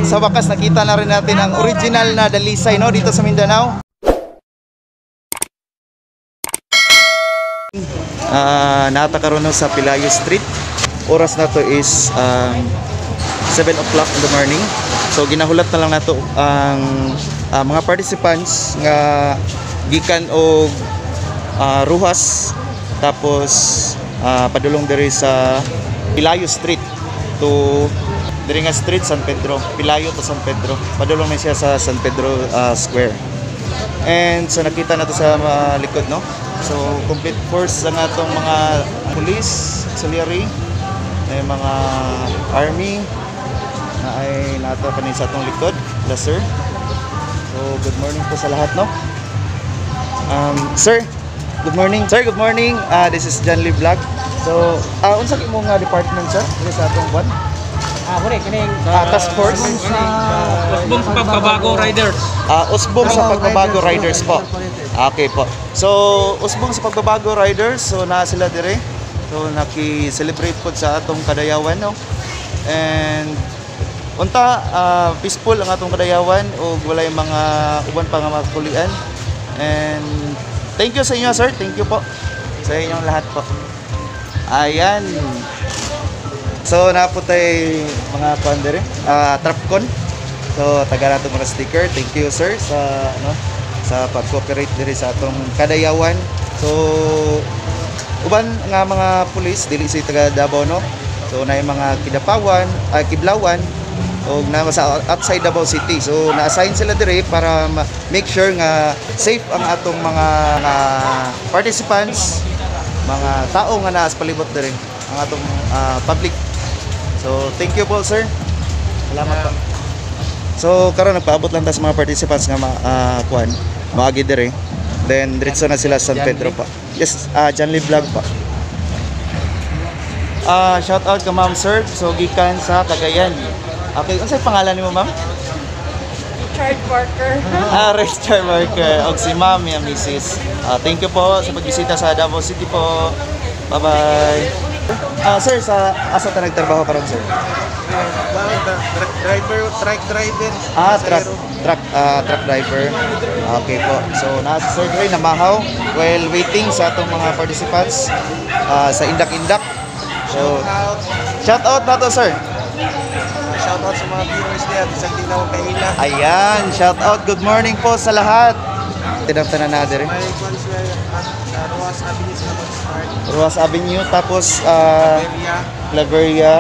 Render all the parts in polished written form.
sa wakas nakita na rin natin ang original na Dalisay, no, dito sa Mindanao. Natakaroon sa Pilayo Street. Oras na to is 7 o'clock in the morning. So ginahulat na lang nato ang mga participants nga gikan og Ruhas, tapos padulong diri sa Pilayo Street to diri nga street San Pedro, Pilayo to San Pedro. Padulong na siya sa San Pedro Square. And so nakita na to sa likod, no? So complete force ang atong mga police, auxiliary, may mga army na ay nato kanin sa atong likod, sir. So good morning po sa lahat, no? Sir, good morning. Sir, good morning. This is John Lee Vlog. So, unsa imong department, sir? Dili sa atong buwan? Muna kining task force Usbong sa Pagbabago Riders. Usbong sa Pagbabago Riders po. Okay po. So, Usbong sa Pagbabago Riders, so na sila dire. So, naki-celebrate po sa atong kadayawan, no? And unta peaceful ang atong kadayawan ug walay mga uban pa nga magkulian. And thank you sa inyo, sir. Thank you po sa inyong lahat po. Ayan. So naputay mga pandere, Trapcon. So taga nato mga sticker. Thank you, sir, sa sa pag-cooperate diri sa atong kadayawan. So uban nga mga pulis dili si taga Davao, no. So na mga Kidapawan, Kiblawan o na sa outside Davao City. So na-assign sila dire para make sure nga safe ang atong mga participants, mga tao nga naa sa palibot dire, ang atong public. So thank you po, sir. Salamat po. So karon nagpaabot lang ta sa mga participants nga kuan maagi dire. Then diretso na sila sa San Pedro pa. Yes, John Lee Vlog pa. Shout out ka ma'am, sir. So gikan sa Cagayan. Okay, unsay pangalan nimo, ma'am? Richard Parker. Richard Parker. Og si ma'am, ya Mrs. Thank you po sa pagbisita sa Davao City po. Bye-bye. Sir, sa asa ta nagtrabaho karon, sir? Truck driver. Truck driver. Okay po. So, nasa sir Dre namahaw while waiting sa atong mga participants sa Indak-Indak. So, shout out na to, sir. Shout out sa mga viewers niya sa Tinaw Kaila. Ayan, shout out. Good morning po sa lahat. Tinaptanan na dire. May Ruas Avenue sa start. Ruas Avenue, tapos Claveria, Claveria,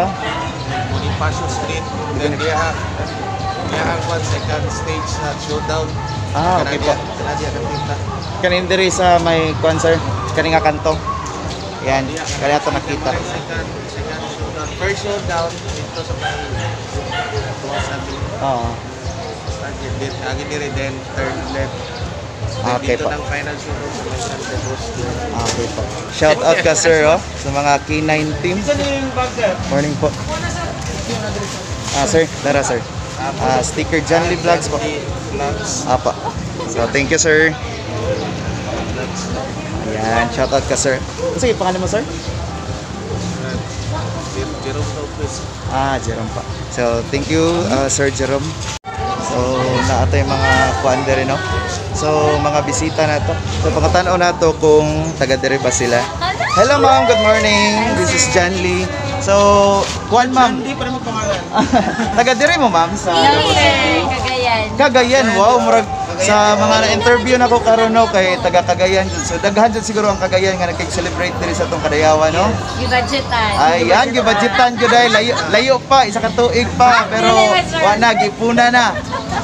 Bonifacio Street. Then ang second stage na showdown. Okay po. Kanadya Kapita. Kanin dire sa may concert, kaning nga kanto. Yan, kaya ito nakita. Second showdown. First showdown dito sa may Ruas Avenue. Oo. Agi dire then third left. Okay dito po. ng final showdown sa may San Pedro Street. Okay po. Shout out ka, sir, sa mga K9 team. Morning po. Sir, tara, sir. Sticker John Lee Vlogs po. Apa. So, thank you, sir. Ayan, shout out ka, sir. Sige, pangalan mo, sir? Jerome Lopez. Jerome pa. So, thank you, Sir Jerome. So, naato yung mga kuan dere, no? So, mga bisita na to. So, pagkatanaw na to kung taga-dere ba sila. Hello, ma'am. Good morning. This is John Lee. So, kuan, ma'am. Hindi pa rin magpangalan. Taga-dere mo, ma'am? Sa Cagayan. Cagayan. Wow, murag sa mga na-interview na ko karon, no, kay taga Cagayan. So, daghan dyan siguro ang Cagayan nga nag-celebrate diri sa itong kadayawan, no? Gibadgetan. Ayan, gibadgetan ko dahil layo pa, isa ka tuig pa, pero wala, gipuna na.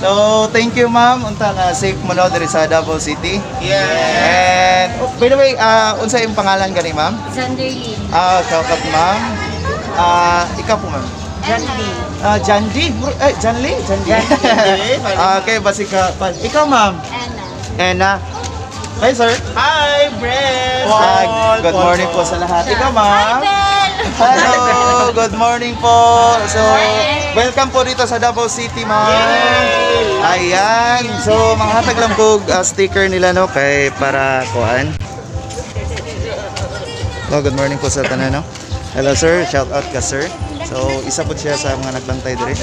So, thank you, ma'am. Unta nga safe mo no diri sa Davao City. Yeah. And by the way, unsa imong pangalan gani, ma'am? Zanderlin. Shout out, ma'am. Ikaw po, ma'am. Jandy. Jandy? Janly? Jandy. Okay, basi ka. Ikaw, ma'am. Anna. Anna. Hi, sir. Hi, Brent! Good morning po sa lahat. Ikaw, Hi, ma'am. Bel! Hello, good morning po. So, welcome po dito sa Davao City, ma'am. Ayan. So, manghatag lang po sticker nila, no, kay para kuhan. Good morning po sa tanan, no. Hello, sir. Shout out ka, sir. So isa po siya sa mga nagbantay dire.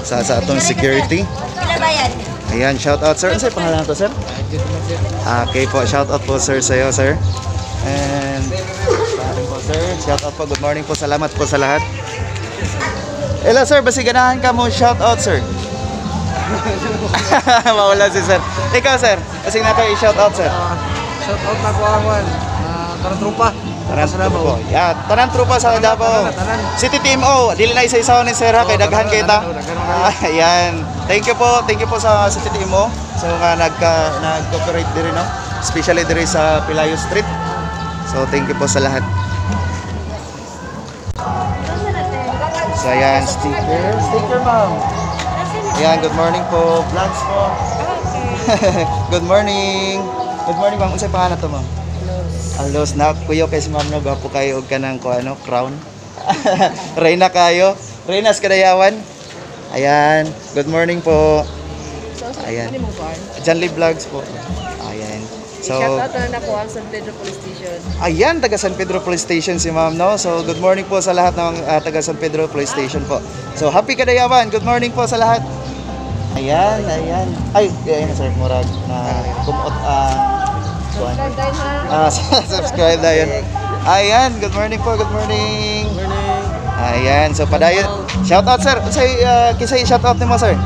Sa atong security. Pila ba yan? Ayan, shout out sir. Ano sa'yo pangalan to sir? Okay po, shout out po sir sa'yo sir. And sa akin po sir, shout out po. Good morning po, salamat po sa lahat. Hello sir, basi ganahan ka mo shout out sir. Mawala si sir. Ikaw sir, basi na kayo shout out sir. Shout out na ko ang karang trupa. Tanan trupa. Yeah, tanan trupa sa Davao. City Team O, dili na isa-isaw ni sir ha, kay daghan kay ta. Ayan. Thank you po sa City Team O. So nga nag-cooperate diri no, especially diri sa Pilayo Street. So thank you po sa lahat. So ayan, sticker ma'am. Ayan, good morning po. Vlogs po. Good morning. Good morning ma'am. Unsay pangalan to ma'am? Alos na kuyo kay si ma'am no, gapo kayo og kanang ko ano, crown. Reyna kayo. Reynas Kadayawan. Ayan, good morning po. Ayan. Janly Vlogs po. Ayan. So, Shout out na ako ang San Pedro Police Station. ayan, taga San Pedro Police Station si ma'am no. So, good morning po sa lahat ng taga San Pedro Police Station po. So, happy Kadayawan. Good morning po sa lahat. Ayan, ayan. Ay, ayan sir, murag na kumot subscribe na yun. Ayan, good morning po, good morning. Ayan, so padayon. Shout out sir. Say kisay shout out nimo sir.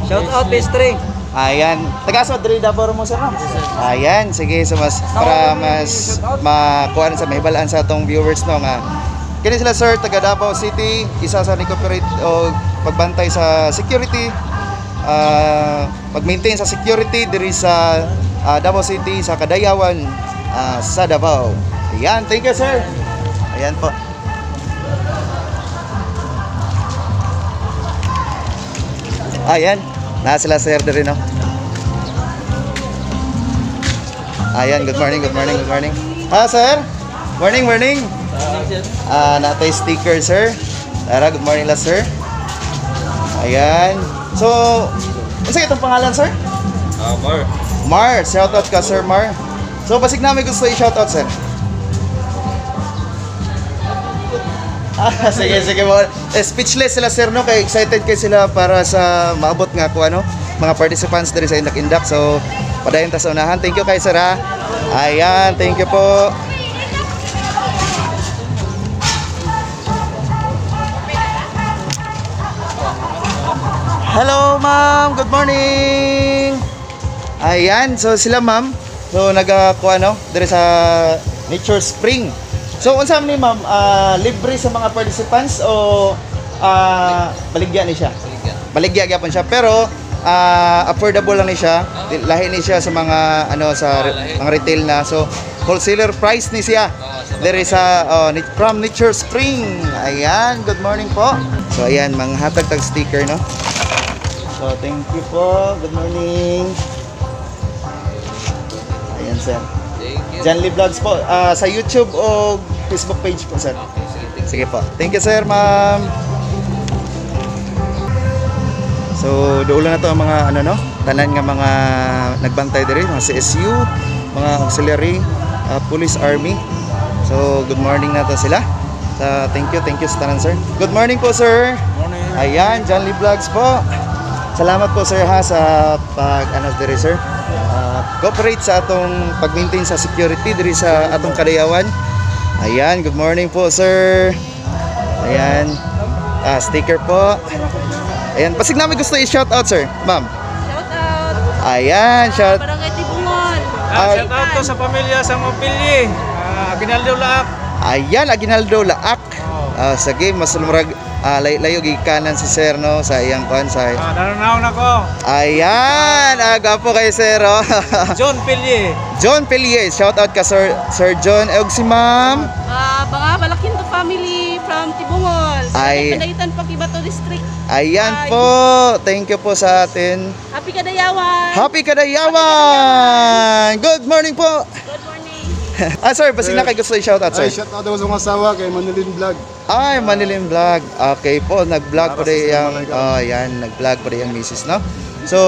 Shout out Pestry. Ayan, taga-so diri Davao mo sir no. Ayan, sige so para mas makuan sa mahibalaan sa atong viewers no nga. Kini sila sir taga Davao City, isa sa ni-cooperate o pagbantay sa security. Mag-maintain sa security diri sa Davao City sa Kadayawan sa Davao. Ayan, thank you sir. Ayan po. Ayan, nasa sila sir diri no. Ayan, good morning, good morning, good morning. Sir. Morning, morning. Natay sticker sir. Tara, good morning la sir. Ayan. So, ano itong pangalan sir? Mar. Mar, shoutout ka sir Mar. So basig namin gusto i-shoutout sir. Sige mo. Speechless sila sir no, kay excited kay sila para sa maabot nga ko ano, mga participants diri sa Indak. So padayon ta sa unahan. Thank you kay sir ha. Ayan, thank you po. Hello ma'am, good morning. Ayan, so sila ma'am, so nagakuha no, dire sa Nature Spring. So unsa man ni ma'am, libre sa mga participants o baligya ni siya? Baligya gyapon siya, pero affordable lang ni siya. Lahi ni siya sa mga ano sa mga retail na. So wholesaler price ni siya. There is from Nature Spring. Ayan, good morning po. So ayan, mga hatag tag sticker no. So thank you po. Good morning. Ayan sir. Janly Vlogs po sa YouTube o Facebook page po sir. Sige po. Thank you sir, ma'am. So doon na to ang mga ano no, tanan nga mga nagbantay diri, mga CSU, mga auxiliary, police, army. So good morning na to sila. Thank you sa tanan sir. Good morning po sir. Morning. Ayan, Janly Vlogs po. Salamat po sir ha sa pag ano diri sir. Cooperate sa atong pag-maintain sa security diri sa atong Kadayawan. Ayan, good morning po sir. Ayan. Sticker po. Ayan, pasig namin gusto i-shout out sir, ma'am. Shout out! Ayan, shout. Barangay Tibungon! Shout out to sa pamilya sa Mapilye. Aguinaldo Laak. Ayan, Aguinaldo Laak. Sige, mas lumurag layo gikanan si sir no sa iyang kuan sa. Nananaw na ko. Ayan, aga po kay sir. Oh. John Pilye. John Pellier, shout out ka Sir John. Og si ma'am. Mga Malakinto family from Tibungol. Ay. Kadayutan pa Kibato District. Ayan po. Thank you po sa atin. Happy Kadayawan! Happy Kadayawan! Good morning po. Good morning! Sir, basig na kay gusto i-shout out sir. Ay, shout out ako sa mga asawa kay Manilin Vlog. Ay, Manilin Vlog. Okay po, nag-vlog po Para sa rin yung, Malaga. yan, nag-vlog po rin yung misis, no? So,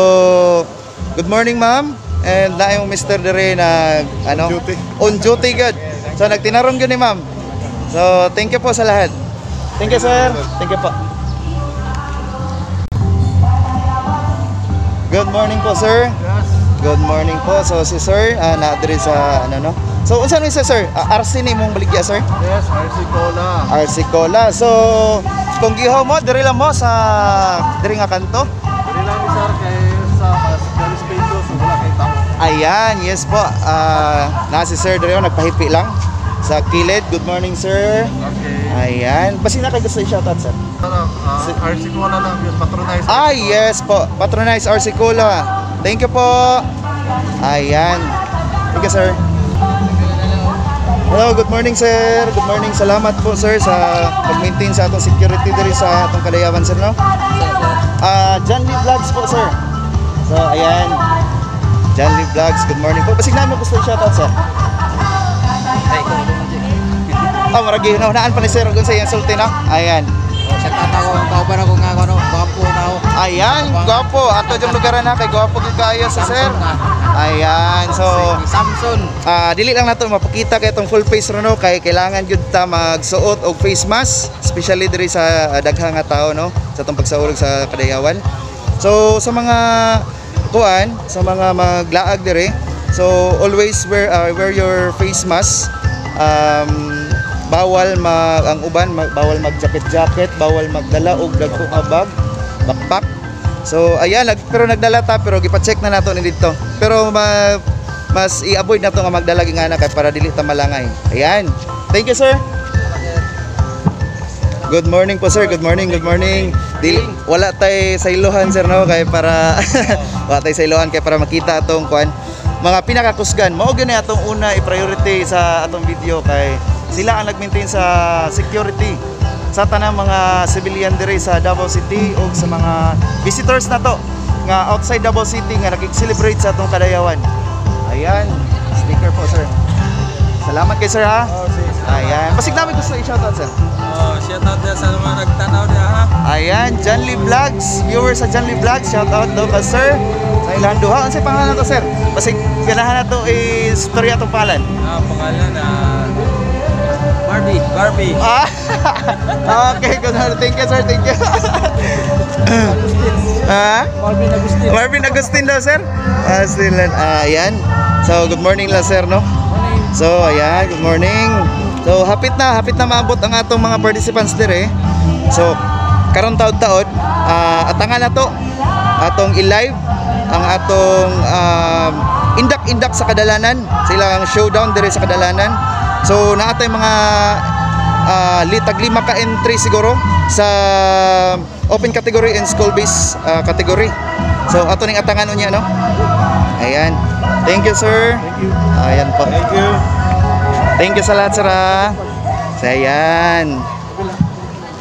good morning, ma'am. And na yung Mr. Dere na, ano? On duty. On duty, good. So, nagtinarong yun ni ma'am. So, thank you po sa lahat. Thank you, sir. Thank you po. Good morning po, sir. Yes. Good morning po. So si sir, na-diri sa ano no. So unsa ni sir? RC ni mong baligya, sir? Yes, RC Cola. RC Cola. So kung gihaw mo diri lang mo sa diri nga kanto. Dili lang ni sir kay sa Spanish Peso so wala kay tao. Ayan, yes po. Na si sir diri nagpahipi lang sa kilid. Good morning, sir. Okay. Ayan. Basi na kay gusto i-shoutout, sir. Tara, RC Cola lang yung patronize. Yes po. Patronize RC Cola. Thank you po. Ayan. Thank you, sir. Hello, good morning, sir. Good morning. Salamat po, sir, sa pag-maintain sa atong security diri sa atong Kadayawan, sir, no? John Lee Vlogs po, sir. So, ayan. John Lee Vlogs. Good morning po. Basig namin gusto i-shoutout, sir. Maragi hinahunaan pa ni sir kung sa iyang sulti, no? Ayan. Sa tata ko, kauban ako nga, gwapo na ako. Ayan, gwapo. Ato yung lugaran na kay gwapo gyud kayo sa sir. Ayan. So, Samson. dili lang nato mapakita kay itong full face no kay kailangan gyud ta magsuot og face mask, especially diri sa daghang nga tao no sa itong pagsaulog sa Kadayawan. So sa mga kuan, sa mga maglaag diri, so always wear your face mask. Bawal ang uban bawal mag jacket, bawal magdala og dagko nga bag, backpack. So ayan, pero nagdala ta pero gipa-check na nato ni dito. Pero mas i-avoid nato nga magdala nga na kay para dili ta malangay. Ayan. Thank you, sir. Good morning po, sir. Good morning. Dili wala tay sa ilohan, sir, no, kay para wala tay sa ilohan kay para makita atong kuan mga pinakakusgan. Mao gyud na atong una i-priority sa atong video kay sila ang nag-maintain sa security sa tanang mga civilian diri sa Davao City o sa mga visitors na to nga outside Davao City nga nag-celebrate sa atong Kadayawan. Ayan, sticker po, sir. Salamat kay sir, ha. Ayan, basig namin gusto i-shoutout, sir. Shoutout din sa mga nagtanaw niya, ha? Ayan, John Lee Vlogs, viewers sa John Lee Vlogs, shoutout daw ka, sir. Sa ilang duha, ano pangalan to, sir? Basig ganahan na to istorya itong pangalan. Pangalan na Barbie. Okay, good morning. Thank you, sir. Thank you. Marvin Agustin daw, sir. Ayan. So, good morning lang, sir, no? So, ayan, good morning. So, hapit na maabot ang atong mga participants dire. So, karon taud-taod, atangan na to atong i-live ang atong indak-indak sa Kadalanan, sila ang showdown dire sa Kadalanan. So naatay mga tag-lima ka entry siguro sa open category and school based category. So ato ning atangan unya, no. Ayan. Thank you, sir. Thank you. Ayan po. Thank you. Thank you sa lahat, sir. So ayan.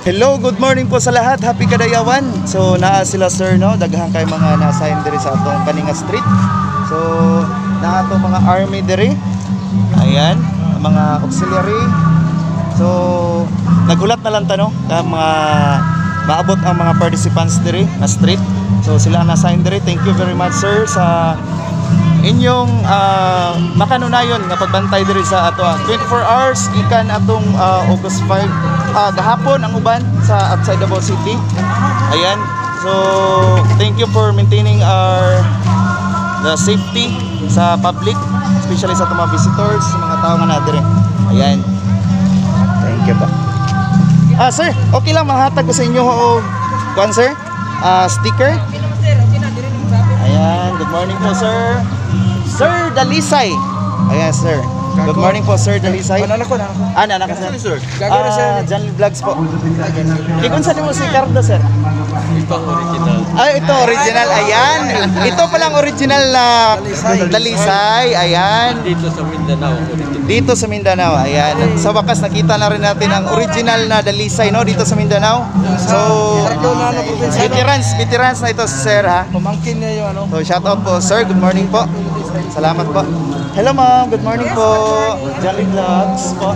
Hello, good morning po sa lahat. Happy Kadayawan. So naa sila, sir, no. Daghang kay mga na-assign diri sa atong Kaninga Street. So naa atong mga army diri. Ayan, mga auxiliary. So nagulat na lang tanong ka mga maabot ang mga participants diri na street. So sila ang na-assign diri. Thank you very much, sir, sa inyong makanunayon nga pagbantay diri sa ato 24 hours gikan atong August 5 gahapon ang uban sa outside Davao City. Ayan, so thank you for maintaining the safety sa public, especially sa mga visitors, sa mga tao nga na diri. Ayan, thank you po. Sir, okay lang mahatag ko sa inyo og kuan, sir, sticker. Ayan, good morning po, sir. Sir Dalisay. Ayan, sir. Good morning po, Sir Dalisay. Anak ko. Anak ka, sir. Gagawin, sir. John Lee Vlogs po. Kikun sa mo si Cardo, sir? Ito original. Ito original. Ayan. Ito palang original na Dalisay. Ayan. Dito sa Mindanao. Dito sa Mindanao. Ayan. Sa wakas nakita na rin natin ang original na Dalisay, no, dito sa Mindanao. So veterans na ito, sir, ha. Pamangkin niya yung ano. So shout out po, sir. Good morning po. Salamat po. Hello, ma'am. Good morning po. Jolly Vlogs po.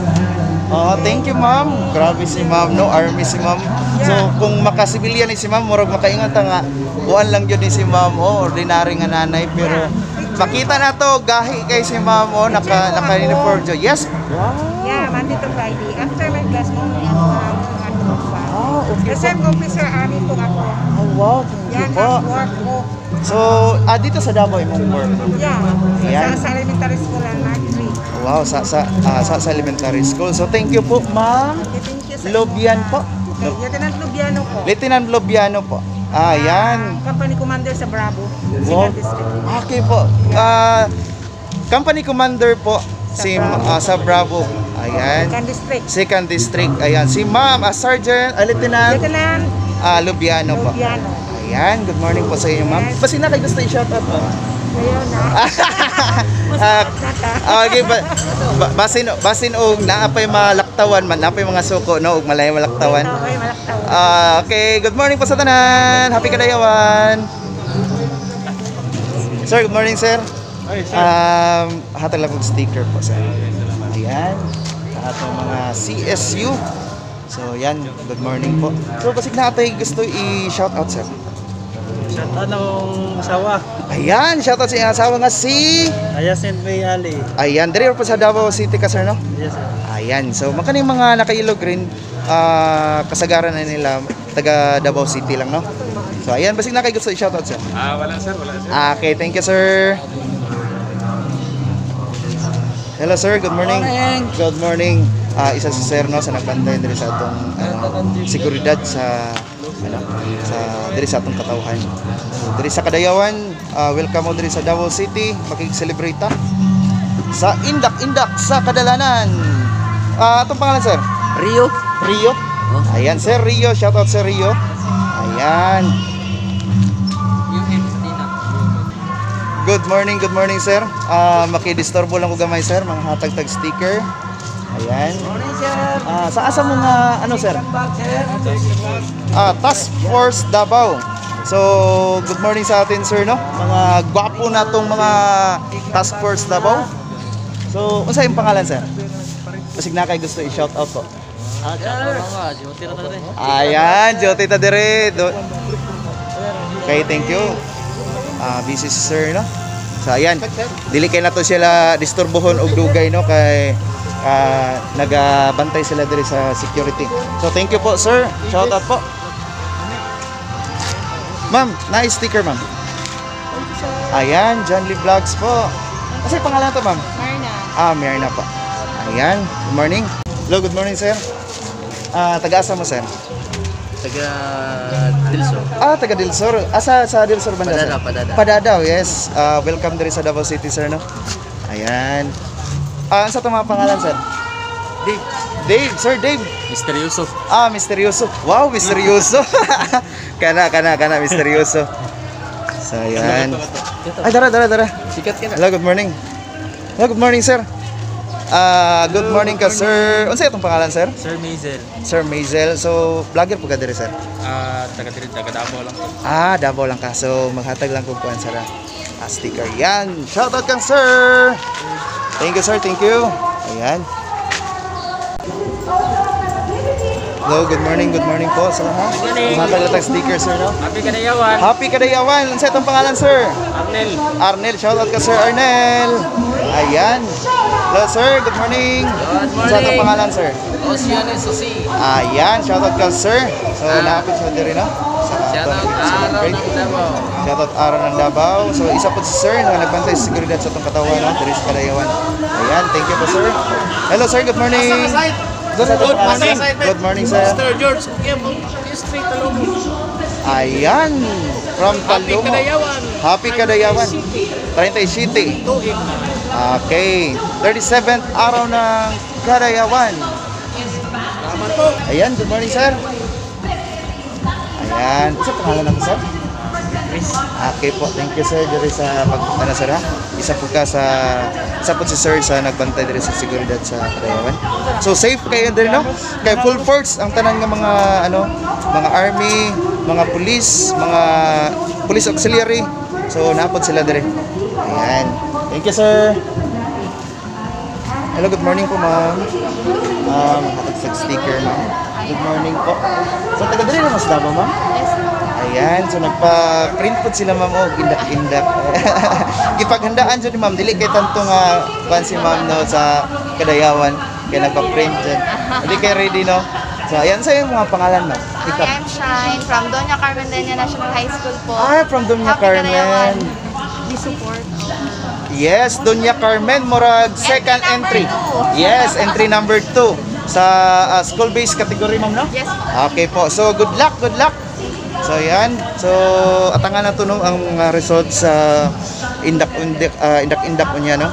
Thank you, ma'am. Grabe si ma'am, no? Army si ma'am. So kung makasibilyan ni si ma'am, murag makaingat nga. Buwan lang yun ni si ma'am, ordinary nga nanay, pero makita na to gahi kay si ma'am, naka-uniform. Yes. Yeah, Monday to Friday. After my class, mo Present officer, ani po ako. Oh, wow, thank you Yan po. ang work ko. So, dito sa Davao imong work. Yeah. Ayan. Sa elementary school ang nag-3. Wow, sa elementary school. So, thank you po, ma'am. Okay, thank you sa Lobian po. Okay, Lieutenant Lubiano po. Lieutenant Lobiano po. Ayan. Company commander sa Bravo. Wow. Second district. Okay po. Company commander po sa Bravo. Ayan. Second district. Second district. Ayan. Si ma'am, Sergeant, Lieutenant Lieutenant Lobiano po. Lubiano. Ayan. Good morning po sa inyo, ma'am. Basta na kayo gusto i-shoutout po. Ngayon na. Okay, basin og naapay malaktawan man, naapay mga suko no ug malay malaktawan. Okay, malaktaw. Okay, good morning po sa tanan. Happy kadayawan. Sir, good morning, sir. Hatag lang kong sticker po, sir. Ayan. Sa atong mga CSU. So, yan. Good morning po. So, basig na atay gusto i-shout out, sir. Shoutout akong asawa. Ayan, shout out sa iyong asawa nga si... Ayasin May Ali. Ayan, dire po sa Davao City ka, sir, no? Yes, sir. Ayan, so makaning mga nakailog rin, kasagaran na nila, taga Davao City lang, no? So, ayan, basig na kayo gusto i-shoutout, sir. Wala sir, wala sir. Okay, thank you, sir. Hello, sir. Good morning. Good morning. Isa si sir, no, sa nagbantay diri sa atong seguridad sa diri sa atong katawhan. So, diri sa Kadayawan, welcome mo diri sa Davao City, makig-celebrate ta sa Indak sa Kadalanan. Atong pangalan, sir? Rio. Rio. Ayan, sir Rio. Shout out sir Rio. Ayan. Good morning, sir. Makidisturbo lang ko gamay, sir. Mga hatag-tag sticker. Ayan. Sa asa mo nga, ano, sir? Task Force Davao. So, good morning sa atin, sir, no? Mga gwapo na tong mga Task Force Davao. So, unsa yung pangalan, sir? Basig na kayo gusto i-shout out po. Ayan, Jote ta dire. Okay, thank you. Busy si sir, no? So, ayan. Dili kay nato sila disturbohon og dugay, no? Kay nagabantay sila dire sa security. So, thank you po, sir. Shout out po. Ma'am, nice sticker, ma'am. Ayan, John Lee Vlogs po. Kasi pangalan to, ma'am? Marna. Myrna po. Ayan, good morning. Hello, good morning, sir. Taga-asa mo, sir? Taga Dilso. Taga Dilsor. Sa Dilsor banda, sir? Padadaw, yes. Welcome diri sa Davao City, sir, no? Ayan. Sa itong mga pangalan, sir? Dave, sir, Dave. Misteryoso. Misteryoso. Wow, misteryoso. kana, misteryoso. So, ayan. Ay, dara. Sikat ka na. Hello, good morning. Hello, good morning, sir. Good morning ka, sir. Unsa itong pangalan, sir? Sir Mazel. Sir Mazel. So, vlogger po ka diri, sir? Taga Davao lang. Davao lang ka. So, maghatag lang kung kuhan, sir. Sticker. Yan. Shoutout kang, sir. Thank you, sir. Thank you. Ayan. Hello, good morning po sa lahat. Maghatag sticker, sir, no? Happy Kadayawan. Happy Kadayawan. Unsa itong pangalan, sir? Arnel. Shoutout ka, sir Arnel. Ayan. Hello, sir. Good morning. Unsa itong pangalan, sir? Oceanes Sosi. Ayan. Shoutout ka, sir. So, naapit sa diri, no? Shoutout Araw ng Davao. Shoutout Araw ng Davao. So, isa po si sir na nagbantay sa seguridad sa itong katawan, no? Diri sa Kadayawan. Ayan. Thank you po, sir. Hello, sir. Good morning. Good morning, sir. Mr. George Kemo. Street Talomo. Ayan. From Talomo. Happy Kadayawan. 30 City. Okay. 37th araw ng Kadayawan. Ayan. Good morning, sir. Ayan. Sa pangalan natin, sir? Okay po. Thank you, sir. Diri sa pagpunta na, sir, ha? Isa po si sir sa nagbantay diri sa seguridad sa Kadayawan. So, safe kayo diri, no? Kay full force ang tanan nga mga, mga army, mga police auxiliary. So, napod sila diri. Ayan. Thank you, sir. Hello, good morning po, ma'am. Makatagsag sticker, ma'am. Good morning po. So, taga diri na mas Davao, ma'am? Ayan, so nagpa-print po sila, ma'am, indak-indak. Ipaghandaan dyan, ma'am, dili kay tanto nga kuan si ma'am, no, sa Kadayawan, kaya nagpa-print dyan. Hindi kayo ready, no? So, ayan sa yung mga pangalan, ma'am. Ikaw. I'm Shine from Doña Carmendeña National High School po. From Doña Happy Kadayawan. Carmen. We support. Yes, Doña Carmen, murag second Entry entry. number 2. Yes, entry number 2 sa school-based category, ma'am, no? Yes. Okay po. So, good luck, good luck. So, yan. So, atangan na to no, ang mga results sa indak-indak niya, no?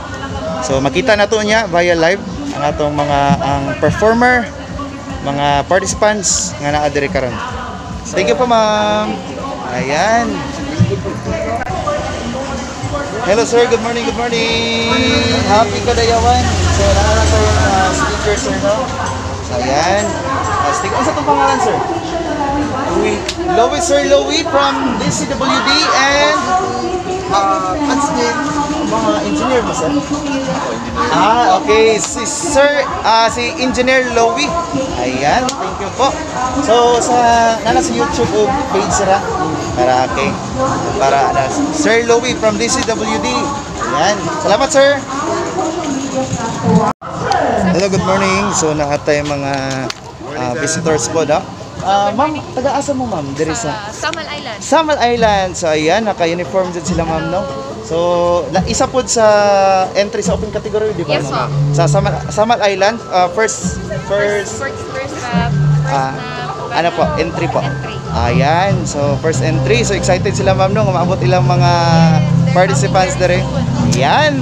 So, makita na to niya via live ang atong mga ang performer, mga participants nga naa diri karon. Thank you po, ma'am. Ayan. Hello sir, good morning, good morning. Happy Kadayawan. So, naara tayo speaker sir, no? So, ayan. Sticker. Ano sa itong pangalan sir? Louie, Sir Louie from DCWD and what's the mga engineer mo sir? Okay. Si Sir, si Engineer Louie. Ayan, thank you po. So, nana sa YouTube o page sira? Para, okay. Para, Sir Louie from DCWD. Ayan. Salamat sir. Hello, good morning. So, naatay mga visitors po, no? Ma'am, taga-asa mo, ma'am? Diri sa Samal Island. Samal Island. So, ayan, naka-uniform din sila, ma'am, no? So, isa po sa entry sa open category, di ba, Yes, ma'am? ma'am. Sa Samal Island, first ano po, entry po. Entry. Ayan, so first entry. So, excited sila, ma'am, no? Maabot ilang mga participants diri. Ayan.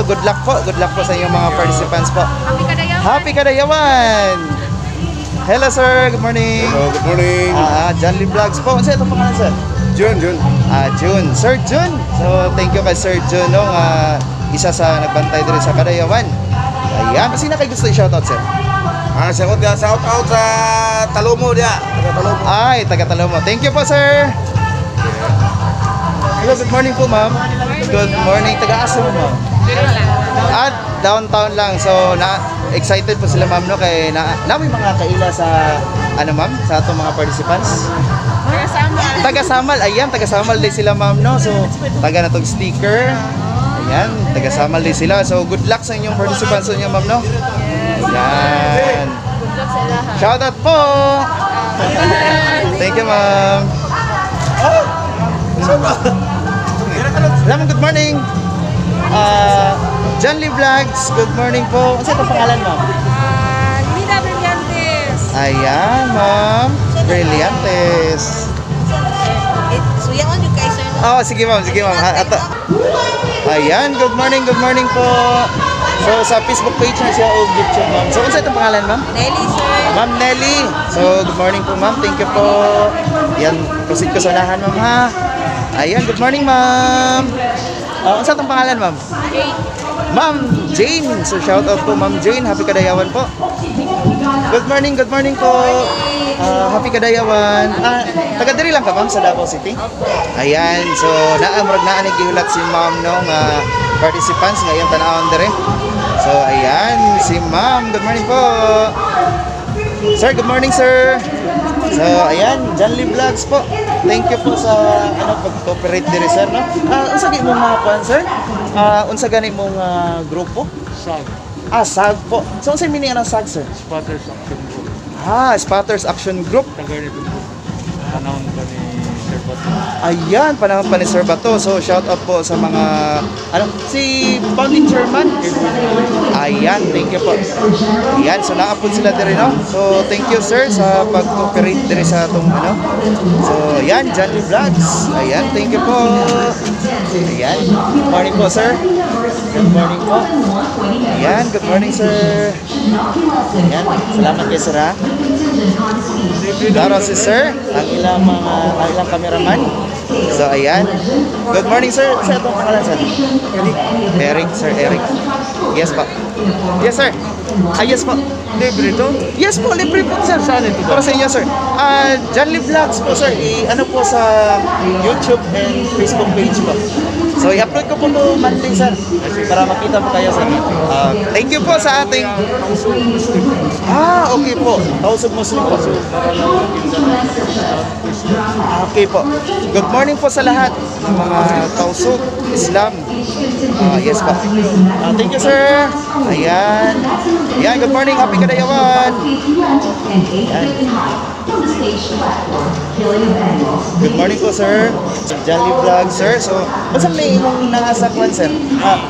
Good luck po. Good luck po sa inyong mga participants po. Happy Kadayawan. Happy Kadayawan! Hello sir, good morning. Hello, good morning. John Lee Vlogs po. Ano sa itong pangalan sir? Jun. Jun. Sir Jun. So thank you kay Sir Jun, no? Isa sa nagbantay dito sa Kadayawan. Ayan. Sino kayo gusto i-shoutout sir? Shout out sa Talomo dia. Taga Talomo. Ay, taga Talomo. Thank you po sir. Hello, good morning po ma'am. Good morning. Taga-asa mo ma'am? Downtown lang. So, excited po sila ma'am, no? Kaya may mga kaila sa, ma'am? Sa atong mga participants? Taga-Samal. Ayan, taga-Samal din sila ma'am, no? So, taga na tong sticker. Ayan, taga-Samal din sila. So, good luck sa inyong participants niyo ma'am, no? Ayan. Shoutout po! Thank you ma'am. Salamat, good morning. John Lee Vlogs, good morning po. Ano sa itong pangalan, ma'am? Lina Brillantes. Ayan, ma'am. Brillantes. Suya on yung kaiser. Sige ma'am, sige ma'am. Ayan, good morning po. So, sa Facebook page na siya o YouTube, ma'am. So, ano sa itong pangalan, ma'am? Nelly, sir. Ma'am Nelly. So, good morning po, ma'am. Thank you po. Yan, proceed ko sa unahan, ma'am, ha? Ayan, good morning, ma'am. Ano sa itong pangalan, ma'am? Ma'am Jane. So, shout out po, Ma'am Jane. Happy Kadayawan po. Good morning po. Happy Kadayawan. Taga-diri lang ka, ma'am, sa Davao City? Ayan. So, naamrag na gihulat si ma'am nung participants ngayon tanawon diri. So, ayan. Si ma'am. Good morning po. Sir, good morning, sir. So, ayan. John Lee Vlogs po. Thank you po sa pag-cooperate diri, sir, no? Unsa gani mong kuan, sir? Unsa gani mong grupo? SAG. SAG po. So, unsa meaning ng SAG, sir? Spotters Action Group. Spotters Action Group. Taga nito. Announce pa ni Sir Bato. Ayan, panahon pa ni Sir Bato. So, shout out po sa mga, si founding chairman. Ayan, thank you po. Ayan, so naapod sila diri, no? So, thank you, sir, sa pag-cooperate diri sa itong, So, ayan, John Lee Vlogs. Ayan, thank you po. Ayan, good morning po, sir. Good morning po. Ayan, good morning, sir. Ayan, salamat kay sir, ha? Daro si sir, ang ilang cameraman. So, ayan. Good morning, sir. Sa itong pangalan, sir? Eric, sir, Eric. Yes po. Yes, sir. Yes po. Libre ito? Yes po, libre po, sir. Saan ito? Para sa inyo, sir. John Lee Vlogs po, sir. Ano po sa YouTube and Facebook page po. So, i-upload ko po ito monthly, sir. Para makita po kayo, sir. Thank you po sa ating... Okay po. Tausog Muslim po. Okay po. Good morning po sa lahat ng mga tausug Islam. Yes po. Thank you, sir. Ayan. Ayan, good morning. Happy Kadayawan. Ayan. Good morning po, sir. Jolly Vlog, sir. So, basta may imong nakasakwan, sir?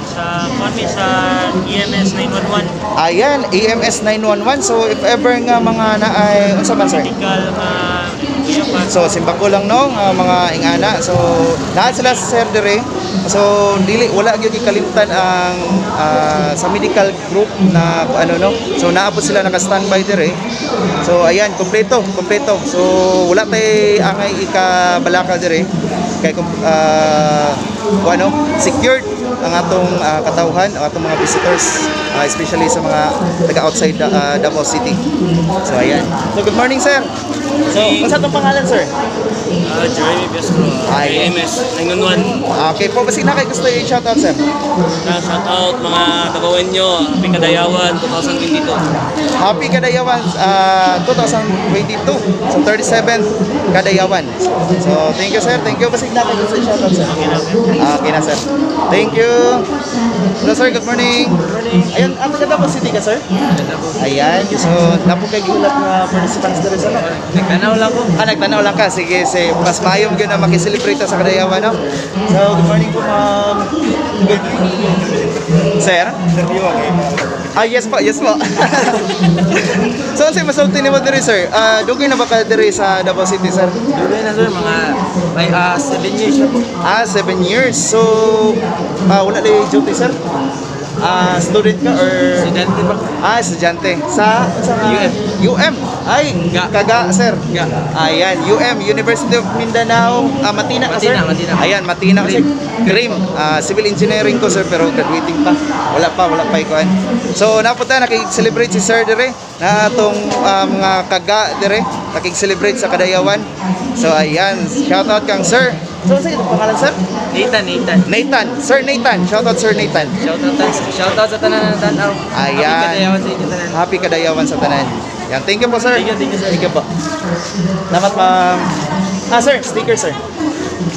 Sa kami sa EMS 911, Ayan, EMS 911. So, if ever nga mga naay, unsa man, sir? medical So simba ko lang no mga ingana. So lahat sila sa sir dire. So dili wala gyud kalimtan ang sa medical group na ano no. So naapod sila naka-standby dire. So ayan, kompleto. So wala tay angay ikabalaka dire. Kay ano, secured ang atong katawhan, ang atong mga visitors, especially sa mga taga outside Davao City. So ayan. So good morning, sir. So, unsa tong pangalan, sir? Jeremy Biasco, EMS 911. Okay po, basi na kay gusto i-shout out, sir. Shout out mga tagawan nyo, Happy Kadayawan 2022. Happy Kadayawan 2022. So 37th Kadayawan. So thank you, sir. Thank you. Basi na kay gusto i-shout out, sir. Okay na, sir. Thank you. Hello, sir. Good morning. Ayun, ang taga Davao City ka, sir? Ayan. So, napo kay giulat nga participants dere sa no? Nagtanaw lang ko. Nagtanaw lang ka. Sige, mas mayong yun na makiselebrate sa Kadayawan, no? So, good morning po, ma'am. Good sir? Yes po, yes po. So, ano sa'yo masulti ni mo diri, sir? Dugay na ba ka diri sa Davao City, sir? Dugay na sir, mga 7 years na po. 7 years. So, wala na yung duty, sir? Student ka or... Estudyante ba? Estudyante. Sa UM. UM. Ay, kaga, sir. Ayan, UM, University of Mindanao. Matina ka, sir? Matina. Ayan, Matina kasi. Cream. Civil engineering ko, sir, pero graduating pa. Wala pa ikuan. So, napunta, nakik-celebrate si sir dire na atong mga kaga dire. Nakik-celebrate sa Kadayawan. So, ayan. Shout out kang sir. So, ano sa'yo pangalan, sir? Nathan. Sir Nathan. Shout out, Sir Nathan. Shout out sa tanan ng tanaw. Ayan. Happy Kadayawan sa inyo tanan. Happy Kadayawan sa tanan. Yan. Thank you po, sir. Thank you, sir. Thank you po. Salamat, ma'am. Sir. Sticker, sir.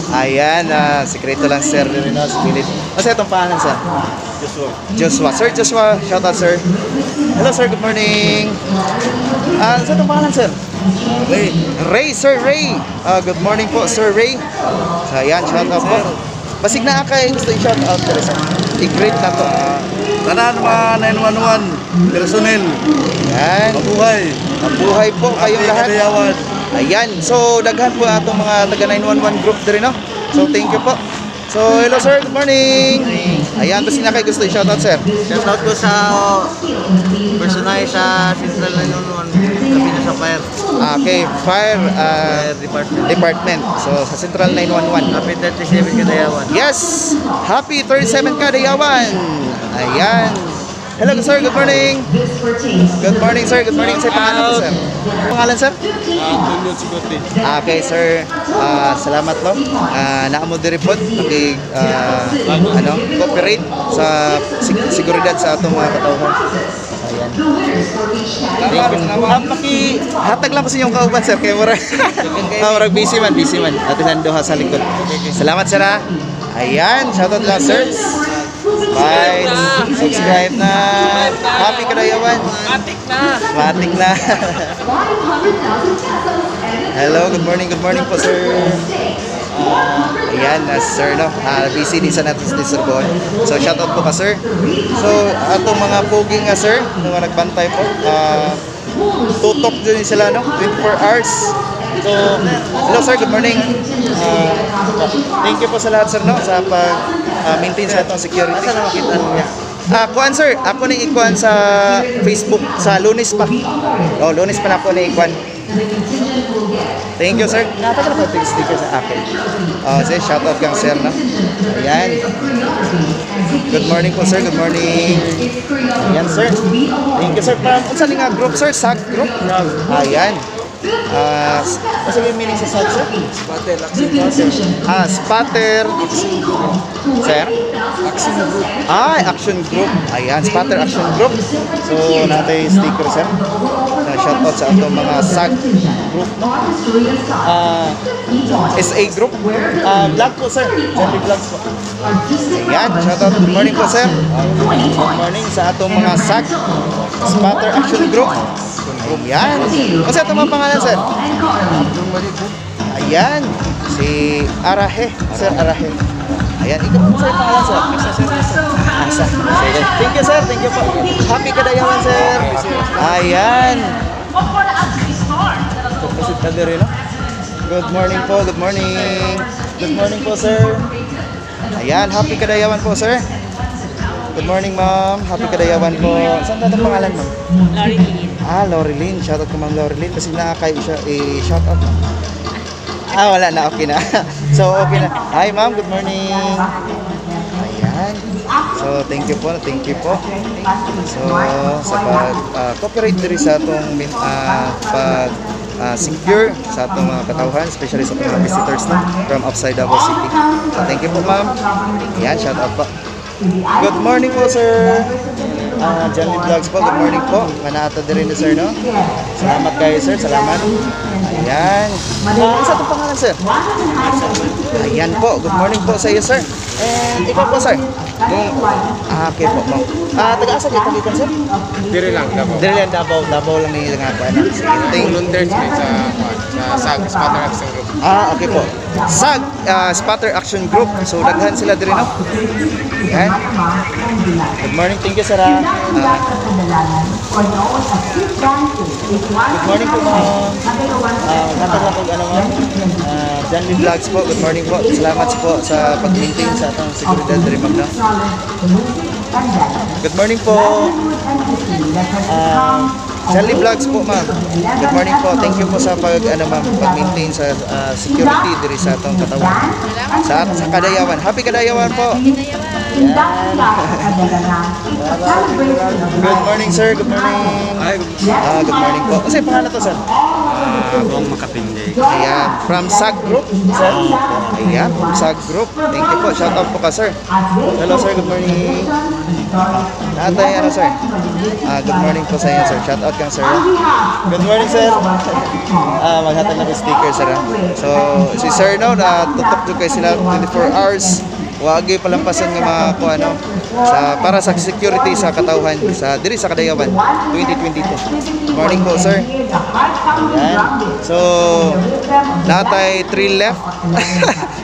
Ayan. Sikreto lang, sir. Spirit. Kasi itong pangalan, sir? Joshua. Sir Joshua. Shout out, sir. Hello, sir. Good morning. Sa itong pangalan, sir? Ray. Sir Ray. Good morning po, Sir Ray. So, ayan. Shout out po. Basig na kay gusto i-shout out, sir. I-greet na to. Tanan mga 911 personnel. Ayan. Mabuhay po kayong lahat. Kadayawan. Ayan. So, daghan po atong mga taga 911 group din, no? So, thank you po. So, hello, sir. Good morning. Ayan. Basig na kay gusto i-shout out, sir. Shout out ko sa personal sa Central 911 kami na sa fire Okay. Fire department. So, sa Central 911. Happy 37 Kadayawan. Yes! Happy 37 Kadayawan! Ayan. Hello, sir. Good morning. Good morning, sir. Good morning. Sa pangalan po, sir. Pangalan, sir? Okay, sir. Salamat po. Naamo diri po cooperate sa seguridad sa atong mga katawhan. Ayan. Thank you. Hatag lang po sa inyong kauban, sir. Kaya murag busy man. Atinan doha sa likod. Salamat, sir. Ayan. Shoutout lang, sir. Bye. Subscribe na. Happy Kadayawan. Matik na. Hello, good morning po, sir. Ayan, sir, no? Busy din sa natin sa Sorbonne. So, shoutout po ka, sir. So, atong mga pogi nga, sir, mga nagbantay po. Tutok din sila, no? 24 hours. So, hello, sir. Good morning. Thank you po sa lahat, sir, no? Sa pag-maintain sa atong security. Saan na makita niya? Kuan, sir. Ako na ikuan sa Facebook. Sa Lunes pa. Lunes pa na ako na ikuan. Thank you, sir. Natagal na po yung sticker sa akin. Sir, shoutout kang sir, no? Ayan. Good morning po, sir. Good morning. Ayan, sir. Thank you, sir. Saan nga group, sir? SAG group? Ayan. Ano yung meaning sa SAG, sir? Spatter, Action Group. Spatter. Sir? Action Group. Action Group. Ayan, Spatter Action Group. So, natin sticker, sir. shoutout sa atong mga SAG group, no? SA group. Vlog po, sir. Johnny Vlogs po. Ayan, shoutout. Good morning po, sir. Good morning sa atong mga SAG Spatter Action Group. Yan. Kasi ito mga pangalan, sir? Ayan. Si Arahe. Sir Arahe. Ayan. Ikaw po, sir, pangalan, sir? Asa. Sige. Thank you, sir. Thank you po. Happy Kadayawan, sir. Ayan. Tupusit ka din rin, no? Good morning po. Good morning. Good morning po, sir. Ayan. Happy Kadayawan po, sir. Good morning, ma'am. Happy Kadayawan po. Saan ka itong pangalan, ma'am? Lorilyn. Lorilyn. Shoutout ko, ma'am Lorilyn. Kasi nakakay siya. Shoutout, ma'am. Wala na. Okay na. So, okay na. Hi, ma'am. Good morning. Ayan. So, thank you po. Thank you po. So, sa pag-cooperate diri sa itong secure sa itong mga katauhan, especially sa mga visitors na from outside Davao City. So, thank you po, ma'am. Ayan. Shoutout po. Good morning po, sir. Johnny Vlogs po. Good morning po. Manata din rin, sir, no? Salamat kayo, sir. Salamat. Ayan. Isa itong pangalan, sir? Ayan po. Good morning po sa iyo, sir. And ikaw po, sir? Okay po, ma'am. Taga-asa kayo tagitan, sir? Dire lang, Davao. Dili lang, Davao lang ni nga po. Volunteers sa SAG, Spatter Action Group. Okay po. SAG, Spatter Action Group. So, daghan sila din, no? Ayan. Good morning. Thank you, sir. Good morning po, ma'am. Natag lang kung ano, ma'am. Johnny Vlogs po. Good morning po. Salamat po sa pag-maintain sa atong seguridad dari, ma'am, no? Good morning po. Johnny Vlogs po, ma'am. Good morning po. Thank you po sa pag-maintain sa security diri sa atong katawan. Sa Kadayawan. Happy Kadayawan po. Good morning, sir. Good morning. Good morning po. Kasi pangalan to, sir? Bong Makapindi. Ayan. From SAG Group, sir? Ayan. From SAG Group. Thank you po. Shout out po ka, sir. Hello, sir. Good morning. Natay, ano, sir? Good morning po sa inyo, sir. Shout out kang, sir. Good morning, sir. Maghatag na ko sticker, sir. So, si sir, no, tutok doon kayo sila 24 hours. Huwag kayo palampasan ng mga para sa security sa katauhan sa diri sa Kadayawan 2022. Good morning po, sir. Ayan. So, natay 3 left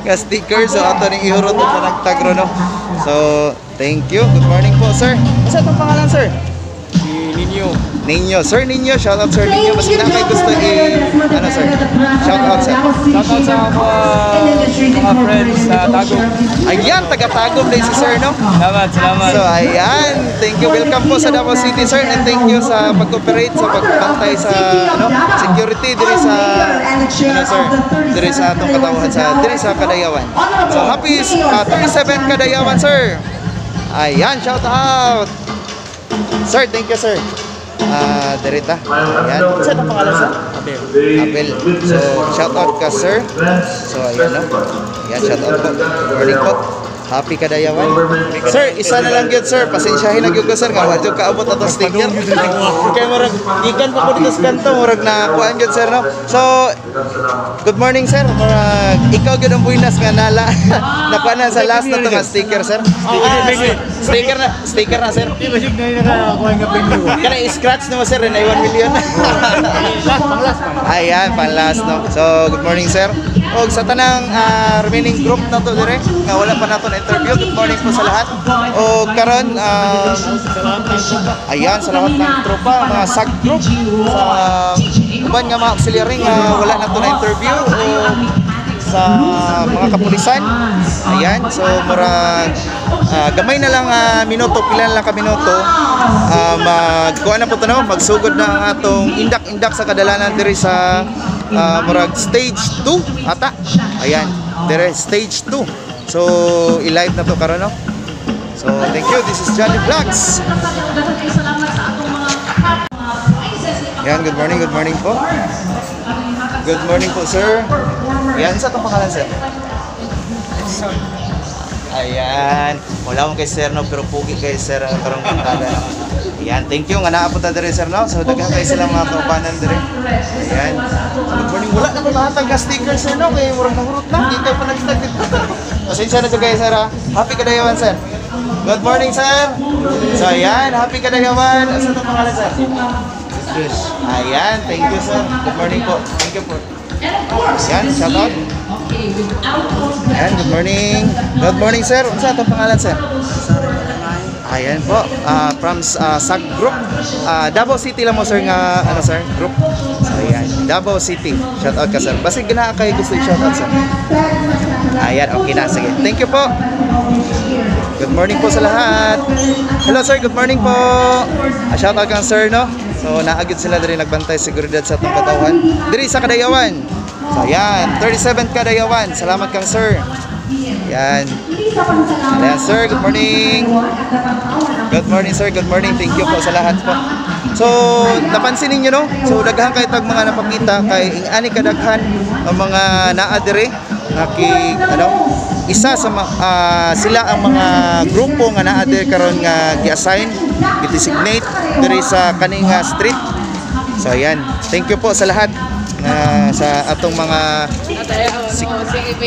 nga sticker. So, ato ning ihurot ito ng tagro, no? So, thank you. Good morning po, sir. Asa itong pangalan, sir? Ninyo. Sir Ninyo, shout out, sir Ninyo. Mas na may gusto ano, sir? Shout out, sir. Shout out sa mga friends sa Tagum. Ayan, taga-Tagum din si sir, no? Salamat. So, ayan. Thank you. Welcome po sa Davao City, sir. And thank you sa pag-cooperate, sa pagbantay sa security diri sa sir, diri sa atong katawhan diri sa Kadayawan. So, happy 27 Kadayawan, sir. Ayan, shout out. Sir, thank you, sir. Derita. Ayan. Saan ang pangalan, sir? Abel. So, shout out ka, sir. So, ayan, no? Ayan, shout out po. Good morning po. Happy Kadayawan. Sir, isa na lang yun, sir. Pasensyahin na yun ko, sir. Nga, wadyo kaabot na itong sticker. Kaya marag, ikan pa po dito sa kanto. Marag na kuhaan yun, sir, no? So, good morning, sir. Marag, ikaw yun ang buinas nga nala. Nakuha na sa last na ito nga sticker, sir. Sticker na, sir. Kaya i-scratch naman, sir. Na 1 million. Ayan, pang last, no? So, good morning, sir. O, sa tanang remaining group na to, dire, nga wala pa nato na interview. Good morning po sa lahat. O, karon, ayan, sa lahat ng tropa, mga SAG group, sa uban nga mga auxiliary nga wala nato na interview, o sa mga kapulisan. Ayan, so murag gamay na lang minuto, pila lang ka minuto, magkuha na po ito, no? Magsugod na ang atong indak-indak sa kadalanan diri sa murag stage 2 ata. Ayan, dire stage 2. So, i-live na to karon, no? So, thank you. This is Johnny Vlogs. Ayan, good morning po. Good morning po, sir. Ayan, sa itong pangalan, sir? Ayan. Wala akong kay sir, no? Pero pugi kay sir ang karong puntada. Ayan, thank you nga naapunta dire sir no. So daghan kay sila mga kaubanan dire. Ayan. Good morning. Wala na ko lahat ng sticker sir no kay murang nahurot na. Dito pa nag-start dito. Pasensya na jud guys sir ha. Happy kadayawan sir. Good morning sir. So ayan, happy kadayawan. Asa to pangalan sir? Yes. Ayan, thank you sir. Good morning po. Thank you po. Ayan, shout out. Ayan, good morning. Good morning sir. Unsa to pangalan sir? Ayan po, from SAG Group, Davao City lang mo sir nga, ano sir, group. So ayan, Davao City, shout out ka sir. Basta gina kayo gusto i-shout out sir. Ayan, okay na, sige. Thank you po. Good morning po sa lahat. Hello sir, good morning po. Shout out kang sir no. So naagid sila diri nagbantay seguridad sa atong katawan. Diri sa Kadayawan. So ayan, 37th Kadayawan. Salamat kang sir. Yan. Ayan sir, good morning. Good morning sir, good morning. Thank you po sa lahat po. So, napansin ninyo no? So, daghan kayo tag mga napakita kay ingani kadaghan ang mga naa dire isa sa sila ang mga grupo nga naa dire karon nga gi-assign, gi-designate dire sa kaning street. So, ayan. Thank you po sa lahat. Sa atong mga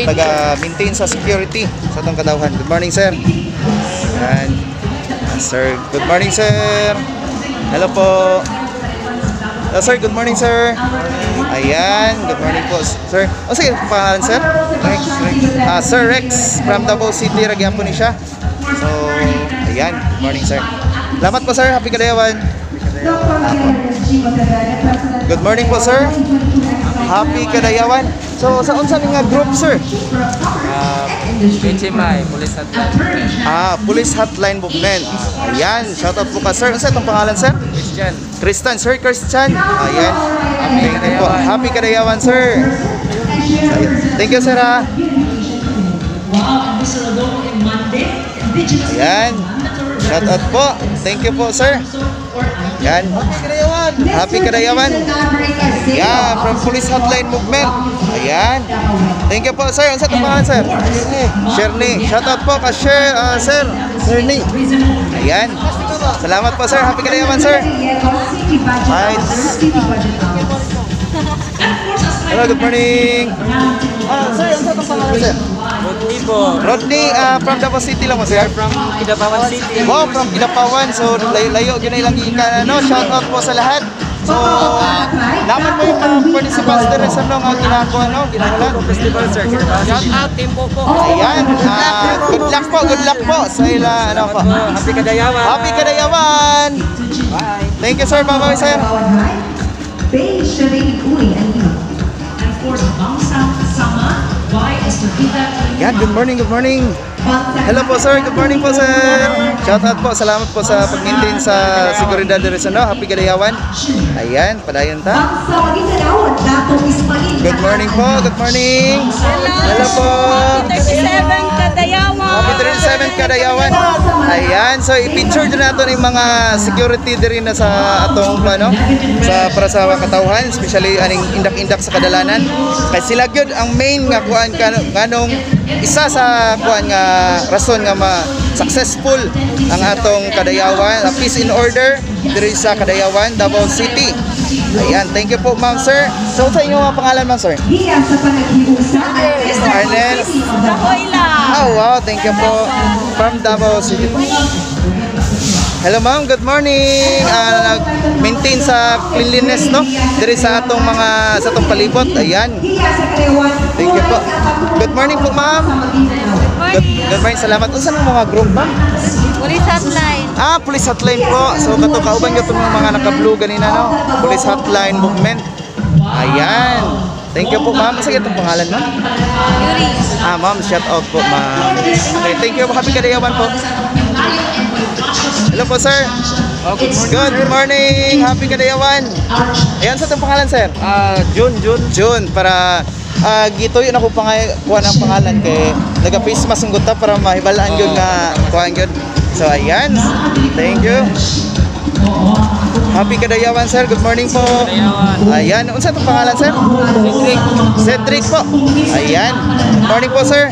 taga-maintain sa security sa atong kadawhan. Good morning, sir. Ayan. Sir, good morning, sir. Hello po. Hello, sir. Good morning, sir. Ayan. Good morning po, sir. O sige, pangalan, sir? Rex. Sir Rex from Davao City. Ragyan po ni siya. So, ayan. Good morning, sir. Salamat po, sir. Happy Kadayawan. Good morning po, sir. Happy Kadayawan. So, sa unsa nga group, sir? HMI, Police Hotline. Police Hotline Movement. Ayan, shout out po ka, sir. Ano sa itong pangalan, sir? Christian, sir Christian. Ayan. Thank you po. Happy Kadayawan, sir. Ayan. Thank you, sir, ha. Ayan. Shout out po. Thank you po, sir. Yan. Happy Kadayawan. Yeah, from Police Hotline Movement. Ayan. Thank you po, sir. Ano sa pangalan, sir? Sherney. Shout out po ka, sir. Sherney. Ayan. Salamat po, sir. Happy Kadayawan, sir. Right. Hello, good morning. Sir, ano sa pangalan, sir? Rodney po. Rodney, from Davao City lang mo, sir? From Kidapawan City. Wow, from Kidapawan. So, layo-layo, yun ilang ikan, ano? Shout out po sa lahat. So, naman mo yung mga participants na rin sa mga ginagawa, no? Ginagawa. Festival, sir. Shout out, team po. Ayan. Good luck po sa ila, ano po. Happy Kadayawan. Happy Kadayawan. Bye. Thank you, sir. Bye-bye, sir. Yan, good morning, good morning. Hello po, sir. Good morning po, sir. Shout out po. Salamat po sa pag-maintain sa seguridad de Rizal. Happy Kadayawan. Ayan, padayon ta. Good morning po. Good morning. Hello po. 37 Kadayawan. Happy 37th Kadayawan. Ayan, so i-picture din natin yung mga security din na sa atong ano, sa para sa katawhan, especially aning indak-indak sa kadalanan. Kay sila gyud ang main nga kuan kanong isa sa kuan nga rason nga successful ang atong Kadayawan, peace in order diri sa Kadayawan, Davao City. Ayan, thank you po, ma'am, sir. So sa inyo mga pangalan, ma'am, sir? Arnel. Oh, wow, thank you po. From Davao City. Hello, ma'am. Good morning. Nag-maintain sa cleanliness, no? Diri sa atong mga sa atong palibot. Ayan. Thank you po. Good morning po, ma'am. Good morning. Salamat. Unsa ang mga group, ma'am? Police Hotline. Police Hotline po. So kato kauban gyud tong mga naka-blue ganina, no? Police Hotline Movement. Ayan. Thank you po, ma'am. Sige itong pangalan, ma'am? Yuri. Ma'am, shout out po, ma'am. Okay, thank you. Happy Kadayawan po. Hello po, sir. Good morning. Happy Kadayawan. Ayan, sa itong pangalan, sir? June. Para gituyo na ko kuha ng pangalan kay naga-face mask ang guta para mahibalaan yun nga kuha yun. So, ayan. Thank you. Happy Kadayawan, sir. Good morning po. Ayan. Unsa itong pangalan, sir? Cedric po. Ayan. Good morning po, sir.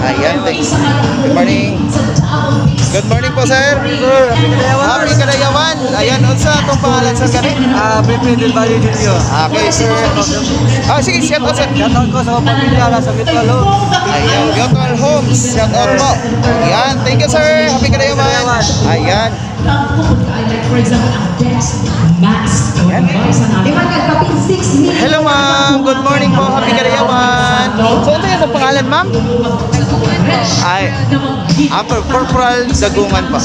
Ayan. Thanks. Good morning. Good morning po, sir. Happy Kadayawan. Ayan, unsa itong pangalan sa kani? Pepe del Valle Junior. Okay, sir. Sige, shout out, sir. Shout out ko sa pamilya sa Vitral Homes. Ayan, Gotwal Homes. Shout out po. Ayan, thank you, sir. Happy Kadayawan. Ayan. Hello, ma'am. Good morning po. Happy Kadayawan. So, ito yung pangalan, ma'am? Ay, Corporal Dagungan pa.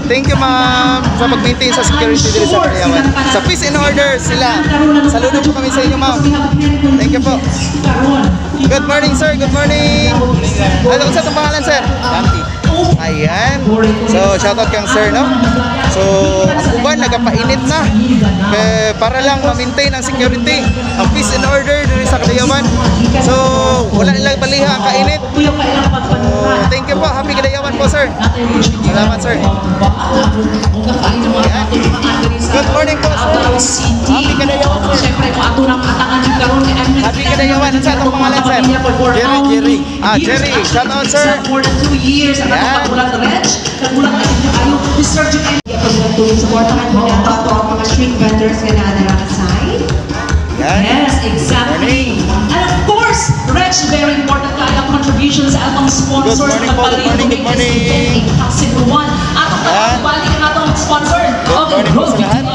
Thank you, ma'am, sa pag-maintain sa security dito sa Kadayawan. Sa peace and order sila. Saludo po kami sa inyo, ma'am. Thank you po. Good morning, sir. Good morning. Ano sa itong pangalan, sir? Dante. Ayan. So, shoutout kang sir, no? So, ang buwan, nagapainit na. Para lang ma-maintain ang security, ang peace and order dito sa Kadayawan. So, wala nilang baliha ang kainit. So, thank you po. Happy Kadayawan po, sir. Salamat, sir. Ayan. Good morning po, sir. Happy Kadayawan, sir. Happy Kadayawan. Ano sa itong pangalan, sir? Jerry. Jerry. Shoutout, sir. Ayan. Supportahan mo ang mga street vendors nga na naka-assign. Yes, exactly. And of course, Reg, very important kaya contributions sa atong sponsors. Good morning. Kasiguan. Atong balik ang atong sponsor. Good morning po sa lahat.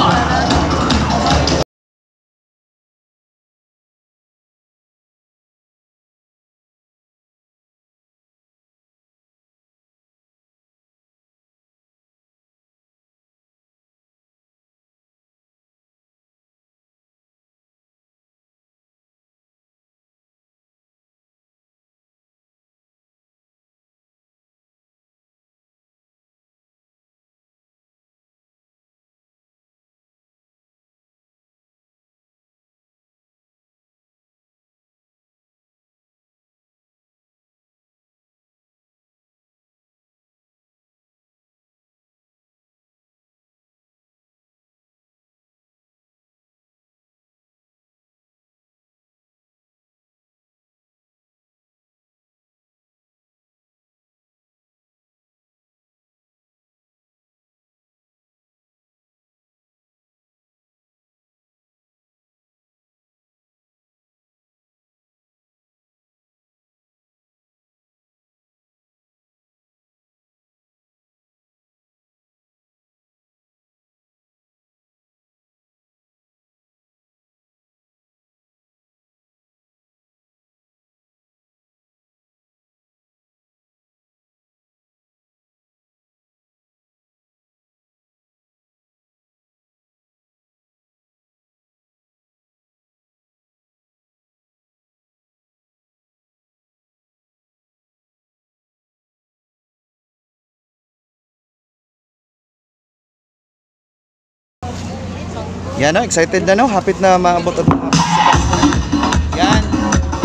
Yan, no? Excited na, no? Hapit na maabot at mga participants. Yan.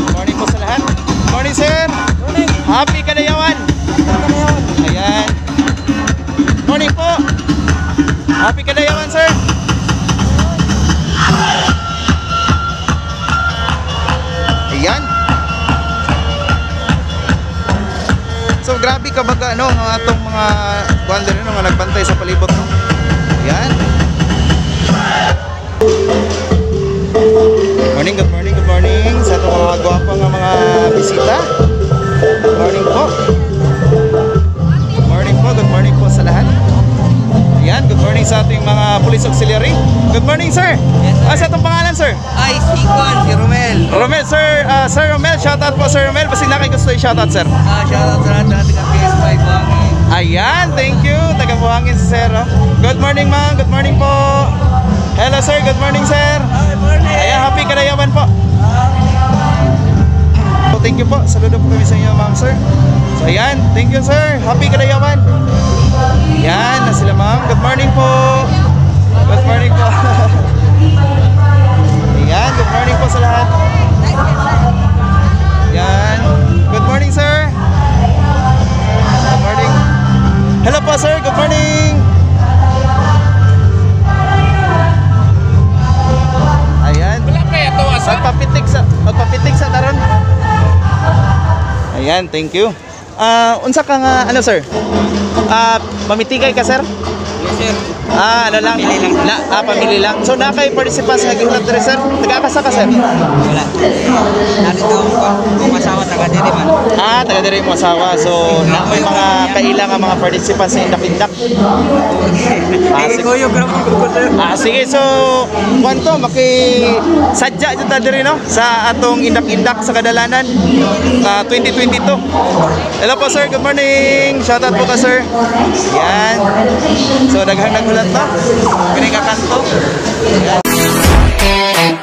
Good morning po sa lahat. Good morning, sir. Morning. Happy Kadayawan. Ayan. Good morning po. Happy Kadayawan, sir. Ayan. So, grabe ka baga, no? Ang atong mga wander, no? Mga nagbantay sa palibot, no? Ayan. Good morning sa itong mga gwapang mga bisita. Good morning po. Good morning po sa lahat. Ayan, good morning sa ating mga police auxiliary. Good morning, sir. Yes, sir. Sa itong pangalan, sir? Ay, si Romel. Romel, sir. Sir Romel, shoutout po, Sir Romel. Basta na kayo gusto i-shoutout, sir. Shoutout sa lahat ng ating PS5 Buhangin. Ayan, thank you. Taga-Buhangin si sir. Good morning, ma'am. Good morning po. Hello, sir. Good morning, sir. Good morning. Ayan, happy Kadayawan po. So, thank you po. Saludo po kami sa inyo, ma'am, sir. So, ayan. Thank you, sir. Happy Kadayawan. Ayan, na sila, ma'am. Good morning po. Good morning po. Ayan, good morning po sa lahat. Ayan. Good morning, sir. Good morning. Hello po, sir. Good morning. Ayan. Magpapitik sa taron. Ayan, thank you. Unsa ka nga, ano, sir? mamitigay ka, sir? Yes, sir. Ano lang? Pamili lang. So, nakay participants nga gihulat diri, sir? Taga-asa ka, sir? Wala. Narito akong asawa taga diri man. Taga diri mo asawa. So, na may mga kailangan mga participants sa indak-indak. Sige. So, kwanto maki-sadya jud ta diri no sa atong indak-indak sa kadalanan 2022. Hello po, sir. Good morning. Shout out po ka, sir. Yan. So, daghang naghulat no. Kini ka kanto. Yan.